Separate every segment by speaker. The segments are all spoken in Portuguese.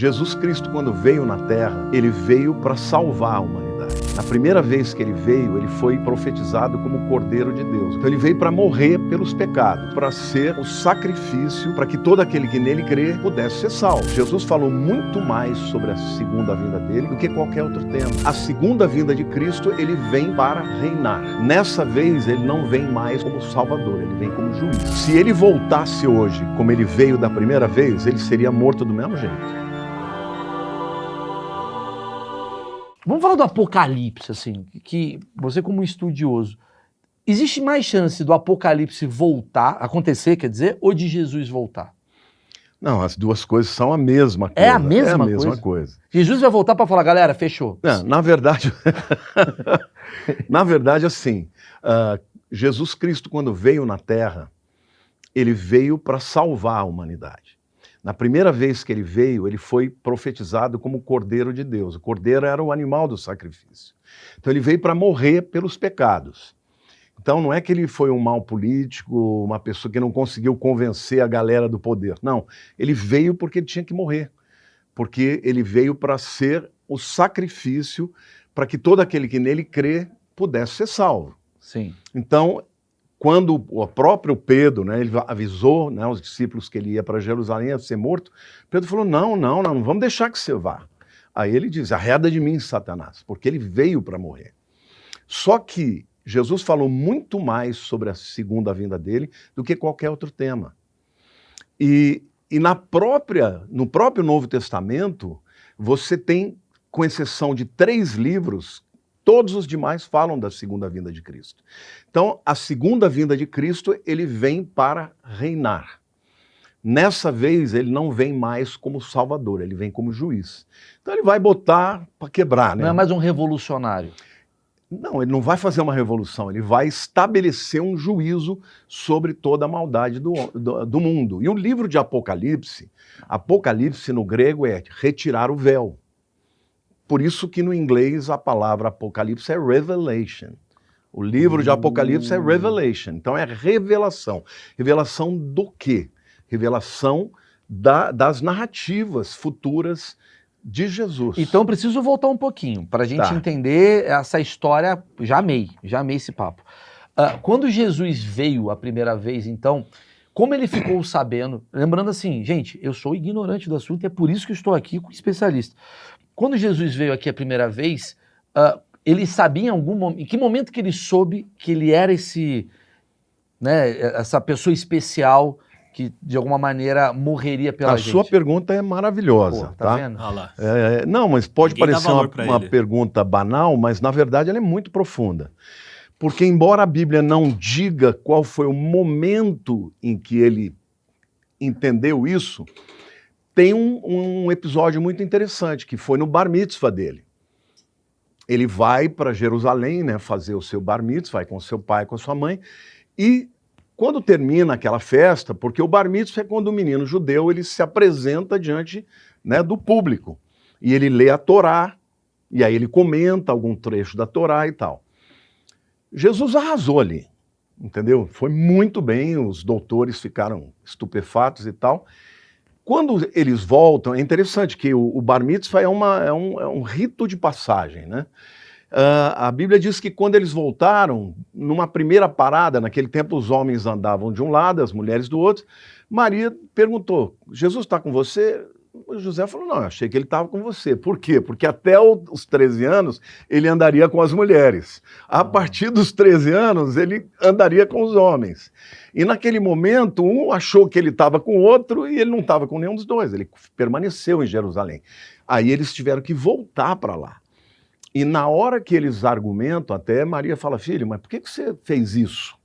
Speaker 1: Jesus Cristo, quando veio na Terra, ele veio para salvar a humanidade. Na primeira vez que ele veio, ele foi profetizado como o Cordeiro de Deus. Então ele veio para morrer pelos pecados, para ser o sacrifício, para que todo aquele que nele crê pudesse ser salvo. Jesus falou muito mais sobre a segunda vinda dele do que qualquer outro tema. A segunda vinda de Cristo, ele vem para reinar. Nessa vez, ele não vem mais como Salvador, ele vem como juiz. Se ele voltasse hoje como ele veio da primeira vez, ele seria morto do mesmo jeito.
Speaker 2: Vamos falar do Apocalipse, assim, que você como estudioso, existe mais chance do Apocalipse acontecer, quer dizer, ou de Jesus voltar?
Speaker 1: Não, as duas coisas são a mesma coisa.
Speaker 2: É a mesma coisa? Jesus vai voltar para falar, galera, fechou.
Speaker 1: Não, na verdade, assim, Jesus Cristo, quando veio na Terra, ele veio para salvar a humanidade. Na primeira vez que ele veio, ele foi profetizado como o Cordeiro de Deus. O Cordeiro era o animal do sacrifício. Então ele veio para morrer pelos pecados. Então não é que ele foi um mau político, uma pessoa que não conseguiu convencer a galera do poder. Não, ele veio porque ele tinha que morrer. Porque ele veio para ser o sacrifício para que todo aquele que nele crê pudesse ser salvo.
Speaker 2: Sim.
Speaker 1: Então, quando o próprio Pedro, ele avisou, os discípulos que ele ia para Jerusalém a ser morto, Pedro falou, não vamos deixar que você vá. Aí ele diz, arreda de mim, Satanás, porque ele veio para morrer. Só que Jesus falou muito mais sobre a segunda vinda dele do que qualquer outro tema. E no próprio Novo Testamento, você tem, com exceção de 3 livros, todos os demais falam da segunda vinda de Cristo. Então, a segunda vinda de Cristo, ele vem para reinar. Nessa vez, ele não vem mais como Salvador, ele vem como juiz. Então, ele vai botar para quebrar, né?
Speaker 2: Não é mais um revolucionário.
Speaker 1: Não, ele não vai fazer uma revolução, ele vai estabelecer um juízo sobre toda a maldade do mundo. E o livro de Apocalipse no grego é retirar o véu. Por isso que no inglês a palavra Apocalipse é Revelation. O livro de Apocalipse é Revelation. Então é revelação. Revelação do quê? Revelação das narrativas futuras de Jesus.
Speaker 2: Então preciso voltar um pouquinho para a gente entender essa história. Já amei esse papo. Quando Jesus veio a primeira vez, então, como ele ficou sabendo? Lembrando assim, gente, eu sou ignorante do assunto e é por isso que eu estou aqui com um especialista. Quando Jesus veio aqui a primeira vez, ele sabia em algum momento, em que momento que ele soube que ele era essa pessoa especial que de alguma maneira morreria pela gente?
Speaker 1: A sua pergunta é maravilhosa.
Speaker 2: Pô, tá vendo?
Speaker 1: Não, mas pode parecer uma pergunta banal, mas na verdade ela é muito profunda. Porque embora a Bíblia não diga qual foi o momento em que ele entendeu isso, tem um episódio muito interessante, que foi no bar mitzvah dele. Ele vai para Jerusalém, fazer o seu bar mitzvah, vai com seu pai, com a sua mãe, e quando termina aquela festa, porque o bar mitzvah é quando o menino judeu ele se apresenta diante do público, e ele lê a Torá, e aí ele comenta algum trecho da Torá e tal. Jesus arrasou ali, entendeu? Foi muito bem, os doutores ficaram estupefatos e tal. Quando eles voltam, é interessante que o bar mitzvah é um rito de passagem, né? A Bíblia diz que quando eles voltaram, numa primeira parada, naquele tempo os homens andavam de um lado, as mulheres do outro, Maria perguntou, Jesus está com você? O José falou, não, eu achei que ele estava com você. Por quê? Porque até os 13 anos ele andaria com as mulheres. A partir dos 13 anos ele andaria com os homens. E naquele momento um achou que ele estava com o outro e ele não estava com nenhum dos dois. Ele permaneceu em Jerusalém. Aí eles tiveram que voltar para lá. E na hora que eles argumentam, até Maria fala, filho, mas por que você fez isso?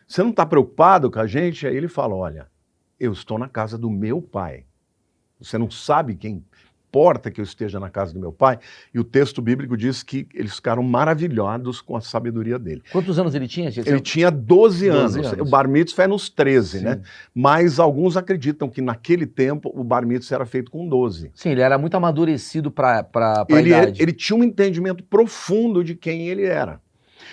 Speaker 1: Você não está preocupado com a gente? Aí ele fala, olha, eu estou na casa do meu pai. Você não sabe quem importa que eu esteja na casa do meu pai? E o texto bíblico diz que eles ficaram maravilhados com a sabedoria dele.
Speaker 2: Quantos anos ele tinha?
Speaker 1: Ele tinha 12 anos. O bar mitzvah é nos 13, né? Mas alguns acreditam que naquele tempo o bar mitzvah era feito com 12.
Speaker 2: Sim, ele era muito amadurecido para a idade.
Speaker 1: Ele tinha um entendimento profundo de quem ele era.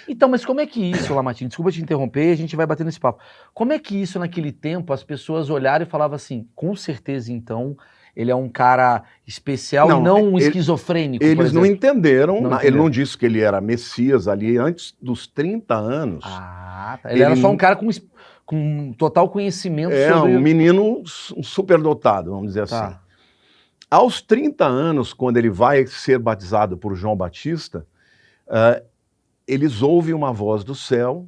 Speaker 2: Então, mas como é que isso, Lamartine, desculpa te interromper, a gente vai bater nesse papo. Como é que isso naquele tempo as pessoas olharam e falavam assim, com certeza então ele é um cara especial e não um esquizofrênico,
Speaker 1: eles não entenderam, ele não disse que ele era Messias ali antes dos 30 anos.
Speaker 2: Ah, tá. Ele era só um cara com total conhecimento
Speaker 1: sobre... um menino superdotado, vamos dizer assim. Aos 30 anos, quando ele vai ser batizado por João Batista, eles ouvem uma voz do céu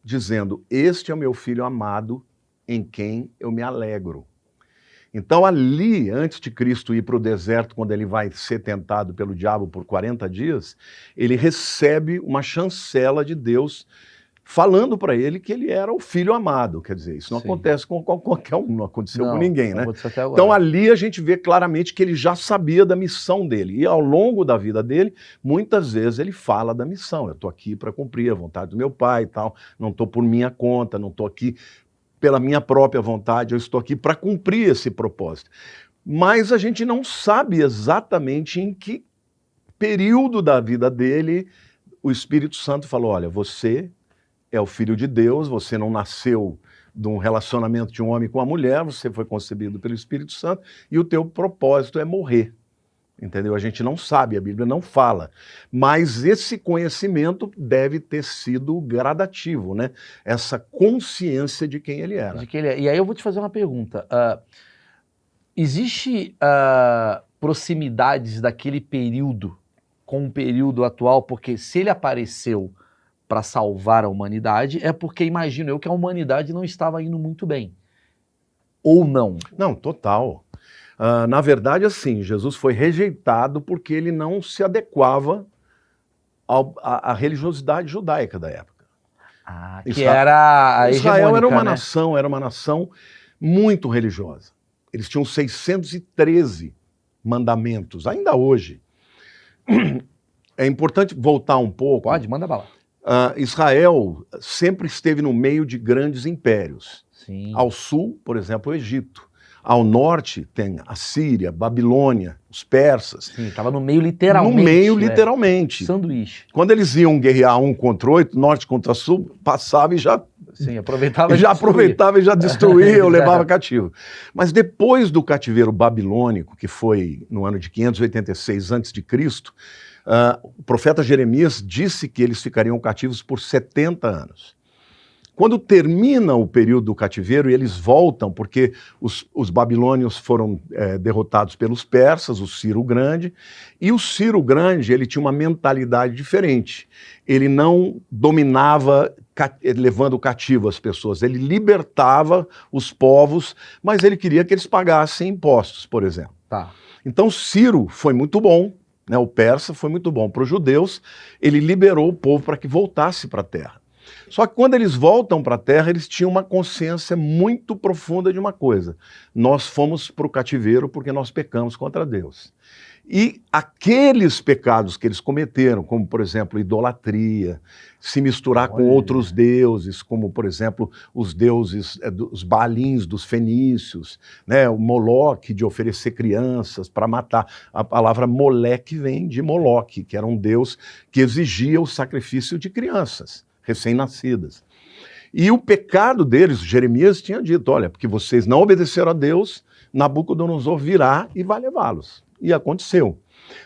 Speaker 1: dizendo: este é o meu filho amado, em quem eu me alegro. Então ali, antes de Cristo ir para o deserto, quando ele vai ser tentado pelo diabo por 40 dias, ele recebe uma chancela de Deus falando para ele que ele era o filho amado. Quer dizer, isso não acontece com qualquer um, não aconteceu com ninguém, né? Então ali a gente vê claramente que ele já sabia da missão dele. E ao longo da vida dele, muitas vezes ele fala da missão. Eu estou aqui para cumprir a vontade do meu pai e tal, não estou por minha conta, não estou aqui pela minha própria vontade, eu estou aqui para cumprir esse propósito. Mas a gente não sabe exatamente em que período da vida dele o Espírito Santo falou: olha, você é o Filho de Deus, você não nasceu de um relacionamento de um homem com uma mulher, você foi concebido pelo Espírito Santo e o teu propósito é morrer. Entendeu? A gente não sabe, a Bíblia não fala. Mas esse conhecimento deve ter sido gradativo, né? Essa consciência de quem ele era.
Speaker 2: E aí eu vou te fazer uma pergunta. Existe proximidades daquele período com o período atual? Porque se ele apareceu para salvar a humanidade, é porque imagino eu que a humanidade não estava indo muito bem. Ou não?
Speaker 1: Não, total. Na verdade, assim, Jesus foi rejeitado porque ele não se adequava à religiosidade judaica da época.
Speaker 2: Era a
Speaker 1: Israel era uma
Speaker 2: né?
Speaker 1: era uma nação muito religiosa. Eles tinham 613 mandamentos, ainda hoje. É importante voltar um pouco.
Speaker 2: Pode, manda bala.
Speaker 1: Israel sempre esteve no meio de grandes impérios.
Speaker 2: Sim.
Speaker 1: Ao sul, por exemplo, o Egito. Ao norte tem a Síria, Babilônia, os persas.
Speaker 2: Sim, estava no meio literalmente.
Speaker 1: No meio literalmente.
Speaker 2: Sanduíche.
Speaker 1: Quando eles iam guerrear 1 contra 8, norte contra sul, passava e já...
Speaker 2: Sim, aproveitava
Speaker 1: e já destruía ou levava cativo. Mas depois do cativeiro babilônico, que foi no ano de 586 a.C., o profeta Jeremias disse que eles ficariam cativos por 70 anos. Quando termina o período do cativeiro e eles voltam, porque os babilônios foram derrotados pelos persas, o Ciro Grande, e o Ciro Grande ele tinha uma mentalidade diferente. Ele não dominava levando cativo as pessoas, ele libertava os povos, mas ele queria que eles pagassem impostos, por exemplo. Então Ciro foi muito bom, né, o persa foi muito bom para os judeus, ele liberou o povo para que voltasse para a terra. Só que quando eles voltam para a terra, eles tinham uma consciência muito profunda de uma coisa: nós fomos para o cativeiro porque nós pecamos contra Deus. E aqueles pecados que eles cometeram, como por exemplo idolatria, se misturar com outros deuses, como por exemplo os deuses, os Baalins dos fenícios, né, o Moloque de oferecer crianças para matar. A palavra Moleque vem de Moloque, que era um deus que exigia o sacrifício de crianças recém-nascidas. E o pecado deles, Jeremias tinha dito: olha, porque vocês não obedeceram a Deus, Nabucodonosor virá e vai levá-los. E aconteceu.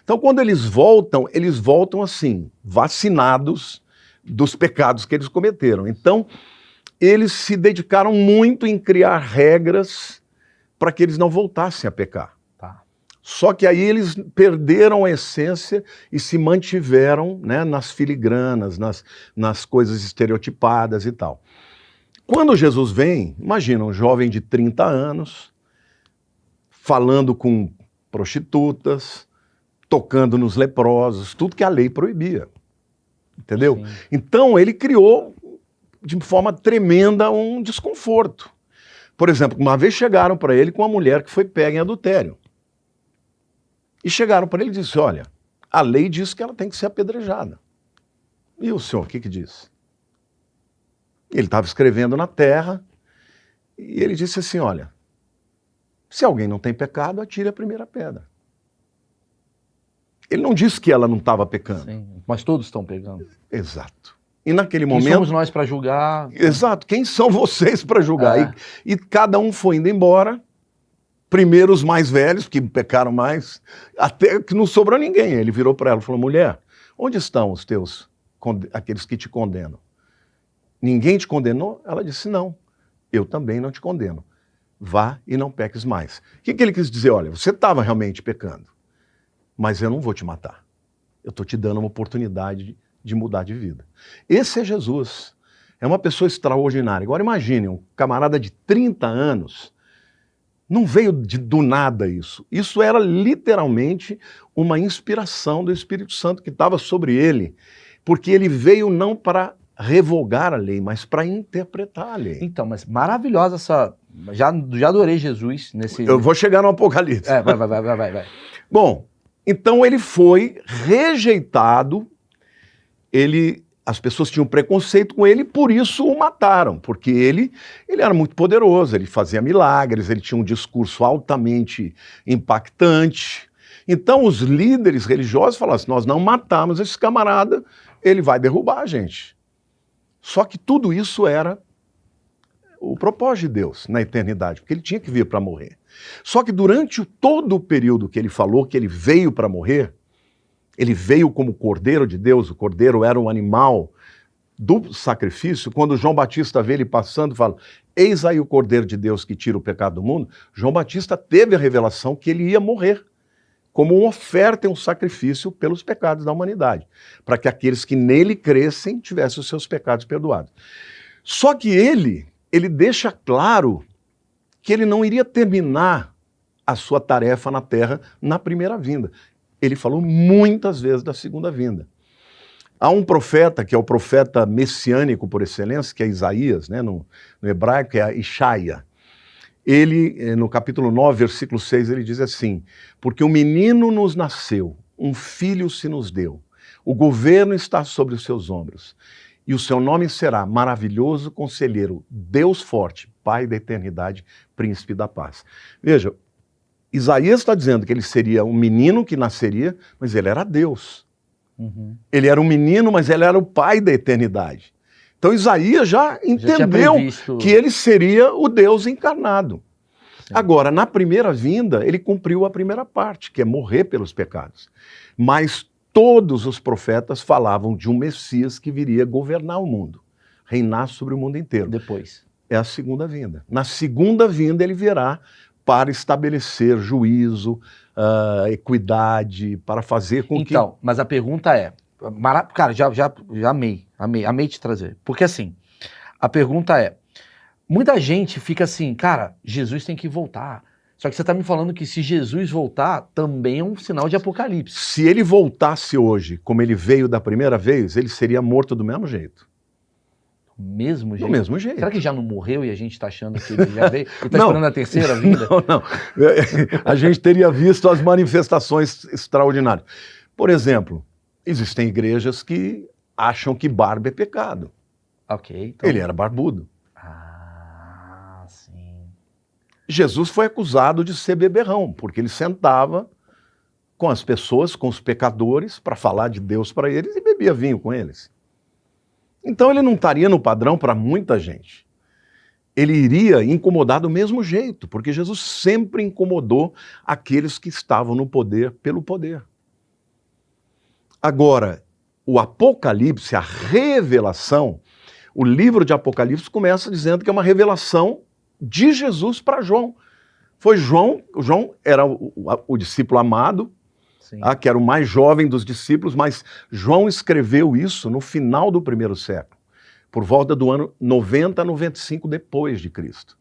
Speaker 1: Então, quando eles voltam assim, vacinados dos pecados que eles cometeram. Então, eles se dedicaram muito em criar regras para que eles não voltassem a pecar. Só que aí eles perderam a essência e se mantiveram, né, nas filigranas, nas coisas estereotipadas e tal. Quando Jesus vem, imagina um jovem de 30 anos, falando com prostitutas, tocando nos leprosos, tudo que a lei proibia. Entendeu? Sim. Então ele criou, de forma tremenda, um desconforto. Por exemplo, uma vez chegaram para ele com uma mulher que foi pega em adultério. E chegaram para ele e disseram: olha, a lei diz que ela tem que ser apedrejada. E o senhor, o que diz? Ele estava escrevendo na terra e ele disse assim: olha, se alguém não tem pecado, atire a primeira pedra. Ele não disse que ela não estava pecando.
Speaker 2: Sim, mas todos estão pecando.
Speaker 1: Exato. E naquele
Speaker 2: Quem
Speaker 1: momento...
Speaker 2: somos nós para julgar?
Speaker 1: Exato, quem são vocês para julgar? E cada um foi indo embora Primeiro os mais velhos, que pecaram mais, até que não sobrou ninguém. Ele virou para ela e falou, mulher, onde estão os teus, aqueles que te condenam? Ninguém te condenou? Ela disse, não, eu também não te condeno. Vá e não peques mais. O que ele quis dizer? Olha, você estava realmente pecando, mas eu não vou te matar. Eu estou te dando uma oportunidade de mudar de vida. Esse é Jesus. É uma pessoa extraordinária. Agora imagine, um camarada de 30 anos, não veio do nada isso. Isso era literalmente uma inspiração do Espírito Santo que estava sobre ele, porque ele veio não para revogar a lei, mas para interpretar a lei.
Speaker 2: Então, mas maravilhosa essa... Já adorei Jesus nesse...
Speaker 1: Eu vou chegar no Apocalipse.
Speaker 2: Vai.
Speaker 1: Bom, então ele foi rejeitado, as pessoas tinham preconceito com ele, por isso o mataram, porque ele era muito poderoso, ele fazia milagres, ele tinha um discurso altamente impactante. Então os líderes religiosos falaram assim, nós não matamos esse camarada, ele vai derrubar a gente. Só que tudo isso era o propósito de Deus na eternidade, porque ele tinha que vir para morrer. Só que durante todo o período que ele falou que ele veio para morrer, ele veio como Cordeiro de Deus, o Cordeiro era um animal do sacrifício. Quando João Batista vê ele passando, fala, eis aí o Cordeiro de Deus que tira o pecado do mundo. João Batista teve a revelação que ele ia morrer como uma oferta e um sacrifício pelos pecados da humanidade, para que aqueles que nele crescem tivessem os seus pecados perdoados. Só que ele deixa claro que ele não iria terminar a sua tarefa na terra na primeira vinda. Ele falou muitas vezes da segunda vinda. Há um profeta, que é o profeta messiânico por excelência, que é Isaías, né? No hebraico é Ishaia. Ele, no capítulo 9, versículo 6, ele diz assim, porque um menino nos nasceu, um filho se nos deu, o governo está sobre os seus ombros, e o seu nome será Maravilhoso Conselheiro, Deus Forte, Pai da Eternidade, Príncipe da Paz. Veja, Isaías está dizendo que ele seria um menino que nasceria, mas ele era Deus. Uhum. Ele era um menino, mas ele era o Pai da eternidade. Então Isaías já entendeu que ele seria o Deus encarnado. Sim. Agora, na primeira vinda, ele cumpriu a primeira parte, que é morrer pelos pecados. Mas todos os profetas falavam de um Messias que viria governar o mundo, reinar sobre o mundo inteiro.
Speaker 2: Depois.
Speaker 1: É a segunda vinda. Na segunda vinda ele virá para estabelecer juízo, equidade, para fazer com que...
Speaker 2: Então, mas a pergunta é... Cara, já amei te trazer. Porque assim, a pergunta é... Muita gente fica assim, cara, Jesus tem que voltar. Só que você está me falando que se Jesus voltar, também é um sinal de apocalipse.
Speaker 1: Se ele voltasse hoje, como ele veio da primeira vez, ele seria morto do mesmo jeito.
Speaker 2: Mesmo jeito?
Speaker 1: Do mesmo jeito.
Speaker 2: Será que já não morreu e a gente está achando que ele já veio? Ele está esperando a terceira vinda?
Speaker 1: Não. A gente teria visto as manifestações extraordinárias. Por exemplo, existem igrejas que acham que barba é pecado.
Speaker 2: Ok. Então...
Speaker 1: Ele era barbudo.
Speaker 2: Ah, sim.
Speaker 1: Jesus foi acusado de ser beberrão, porque ele sentava com as pessoas, com os pecadores, para falar de Deus para eles e bebia vinho com eles. Então ele não estaria no padrão para muita gente. Ele iria incomodar do mesmo jeito, porque Jesus sempre incomodou aqueles que estavam no poder pelo poder. Agora, o Apocalipse, a revelação, o livro de Apocalipse começa dizendo que é uma revelação de Jesus para João. Foi João era o discípulo amado, que era o mais jovem dos discípulos, mas João escreveu isso no final do primeiro século, por volta do ano 90 a 95 depois de Cristo.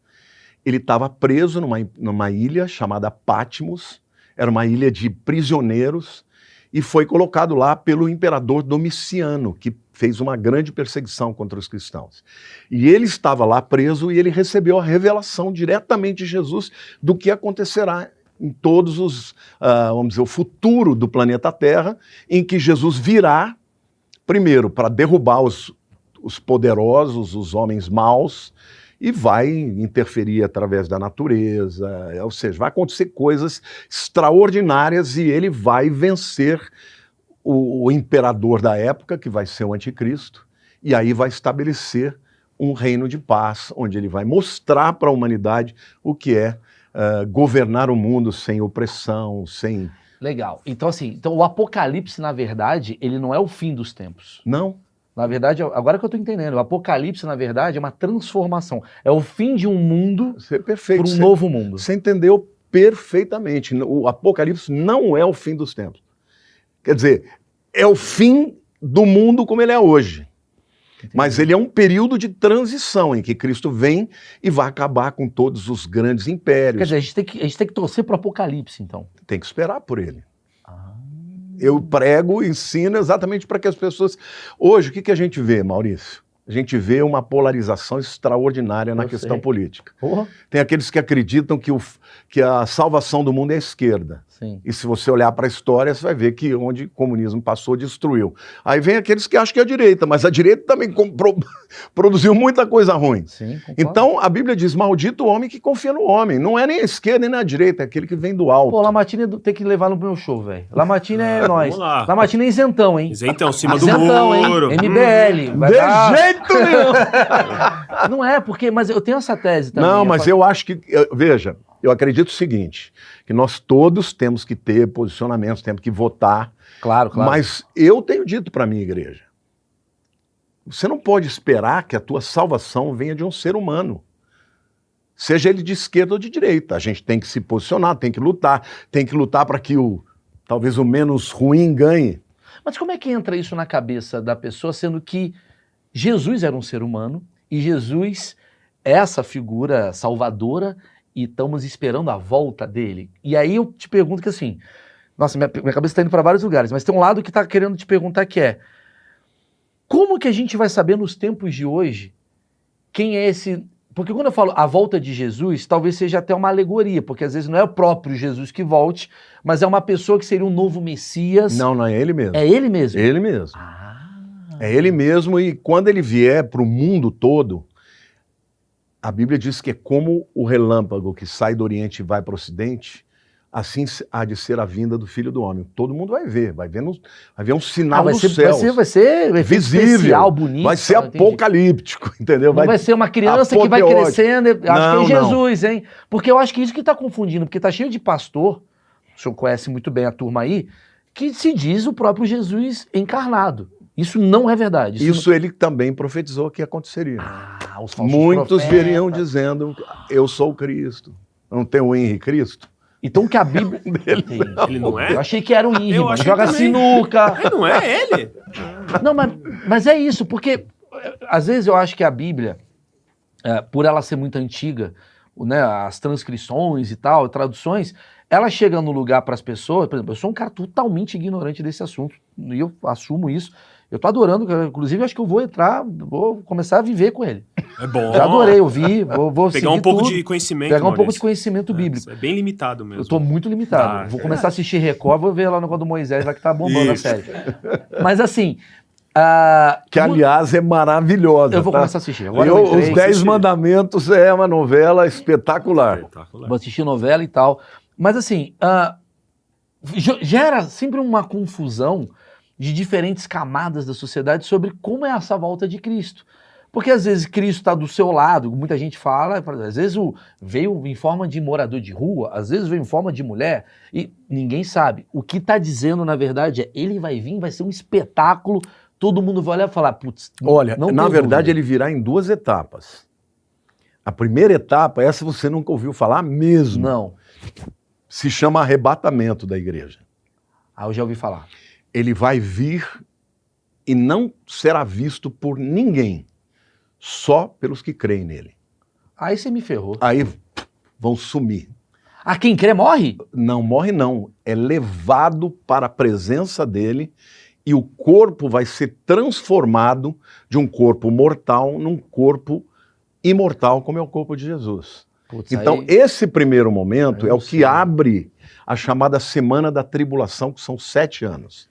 Speaker 1: Ele estava preso numa ilha chamada Patmos, era uma ilha de prisioneiros, e foi colocado lá pelo imperador Domiciano, que fez uma grande perseguição contra os cristãos. E ele estava lá preso e ele recebeu a revelação diretamente de Jesus do que acontecerá em todos os, vamos dizer, o futuro do planeta Terra, em que Jesus virá, primeiro, para derrubar os poderosos, os homens maus, e vai interferir através da natureza, ou seja, vai acontecer coisas extraordinárias e ele vai vencer o imperador da época, que vai ser o anticristo, e aí vai estabelecer um reino de paz, onde ele vai mostrar para a humanidade o que é governar o mundo sem opressão, sem...
Speaker 2: Legal. Então, assim, o Apocalipse, na verdade, ele não é o fim dos tempos.
Speaker 1: Não.
Speaker 2: Na verdade, agora que eu estou entendendo, o Apocalipse, na verdade, é uma transformação. É o fim de um mundo para um novo mundo.
Speaker 1: Você entendeu perfeitamente. O Apocalipse não é o fim dos tempos. Quer dizer, é o fim do mundo como ele é hoje. Entendi. Mas ele é um período de transição em que Cristo vem e vai acabar com todos os grandes impérios.
Speaker 2: Quer dizer, a gente tem que torcer para o Apocalipse, então.
Speaker 1: Tem que esperar por ele. Eu prego, ensino exatamente para que as pessoas... Hoje, o que a gente vê, Maurício? A gente vê uma polarização extraordinária na questão política. Tem aqueles que acreditam que a salvação do mundo é a esquerda.
Speaker 2: Sim.
Speaker 1: E se você olhar para a história, você vai ver que onde o comunismo passou, destruiu. Aí vem aqueles que acham que é a direita, mas a direita também produziu muita coisa ruim.
Speaker 2: Sim,
Speaker 1: então, a Bíblia diz, maldito o homem que confia no homem. Não é nem a esquerda nem a direita, é aquele que vem do alto.
Speaker 2: Pô, Lamartine tem que levar no meu show, velho. Lamartine é nós. Lamartine é isentão, hein?
Speaker 3: Isentão, cima do muro.
Speaker 2: Hein? MBL.
Speaker 1: De jeito nenhum!
Speaker 2: Não é, porque... Mas eu tenho essa tese também.
Speaker 1: Não, mas eu acho que... Veja, eu acredito o seguinte, que nós todos temos que ter posicionamentos, temos que votar.
Speaker 2: Claro, claro.
Speaker 1: Mas eu tenho dito para a minha igreja, você não pode esperar que a tua salvação venha de um ser humano. Seja ele de esquerda ou de direita. A gente tem que se posicionar, tem que lutar para que talvez o menos ruim ganhe.
Speaker 2: Mas como é que entra isso na cabeça da pessoa, sendo que Jesus era um ser humano e Jesus é essa figura salvadora e estamos esperando a volta dele? E aí eu te pergunto que assim, nossa, minha cabeça está indo para vários lugares, mas tem um lado que está querendo te perguntar que é, como que a gente vai saber nos tempos de hoje quem é esse... Porque quando eu falo a volta de Jesus, talvez seja até uma alegoria, porque às vezes não é o próprio Jesus que volte, mas é uma pessoa que seria um novo Messias.
Speaker 1: Não, é ele mesmo.
Speaker 2: É ele mesmo?
Speaker 1: É ele mesmo. É ele mesmo, e quando ele vier para o mundo todo, a Bíblia diz que é como o relâmpago que sai do Oriente e vai para o Ocidente, assim há de ser a vinda do Filho do Homem. Todo mundo vai ver um sinal no céu.
Speaker 2: Vai ser
Speaker 1: visível,
Speaker 2: especial, bonito.
Speaker 1: Vai ser apocalíptico, entendeu?
Speaker 2: Não vai ser uma criança que vai crescendo. Acho que é Jesus, hein? Porque eu acho que isso que está confundindo, porque está cheio de pastor, o senhor conhece muito bem a turma aí, que se diz o próprio Jesus encarnado. Isso não é verdade.
Speaker 1: Isso ele também profetizou que aconteceria.
Speaker 2: Os falsos
Speaker 1: muitos
Speaker 2: profetas
Speaker 1: viriam dizendo, eu sou o Cristo. Não tem o Henri Cristo?
Speaker 2: Então que a Bíblia...
Speaker 3: Ele não é?
Speaker 2: Eu achei que era o Henri, mano. Joga
Speaker 3: também.
Speaker 2: Sinuca.
Speaker 3: Não é ele?
Speaker 2: Não, mas é isso, porque às vezes eu acho que a Bíblia, por ela ser muito antiga, né, as transcrições e tal, traduções, ela chega no lugar para as pessoas, por exemplo, eu sou um cara totalmente ignorante desse assunto, e eu assumo isso. Eu tô adorando, inclusive acho que eu vou começar a viver com ele.
Speaker 3: É bom.
Speaker 2: Já adorei ouvir, vou
Speaker 3: pegar um pouco de conhecimento.
Speaker 2: Pegar um pouco de conhecimento bíblico.
Speaker 3: É bem limitado mesmo.
Speaker 2: Eu tô muito limitado. Vou começar a assistir Record, vou ver lá o negócio do Moisés, lá que tá bombando a série. Mas assim...
Speaker 1: que aliás é maravilhosa.
Speaker 2: Eu vou começar a assistir. Agora
Speaker 1: Os 10 Mandamentos é uma novela espetacular.
Speaker 2: Vou assistir novela e tal. Mas assim, gera sempre uma confusão de diferentes camadas da sociedade sobre como é essa volta de Cristo. Porque às vezes Cristo está do seu lado, muita gente fala, às vezes veio em forma de morador de rua, às vezes veio em forma de mulher, e ninguém sabe. O que está dizendo, na verdade, é ele vai vir, vai ser um espetáculo, todo mundo vai olhar e falar, putz,
Speaker 1: olha, na verdade ele virá em 2 etapas. A primeira etapa, essa você nunca ouviu falar mesmo.
Speaker 2: Não.
Speaker 1: Se chama arrebatamento da igreja.
Speaker 2: Eu já ouvi falar.
Speaker 1: Ele vai vir e não será visto por ninguém, só pelos que creem nele.
Speaker 2: Aí você me ferrou.
Speaker 1: Aí vão sumir.
Speaker 2: Quem crê morre?
Speaker 1: Não, morre não. É levado para a presença dele e o corpo vai ser transformado de um corpo mortal num corpo imortal, como é o corpo de Jesus.
Speaker 2: Putz,
Speaker 1: então, esse primeiro momento é o que abre a chamada Semana da Tribulação, que são 7 anos.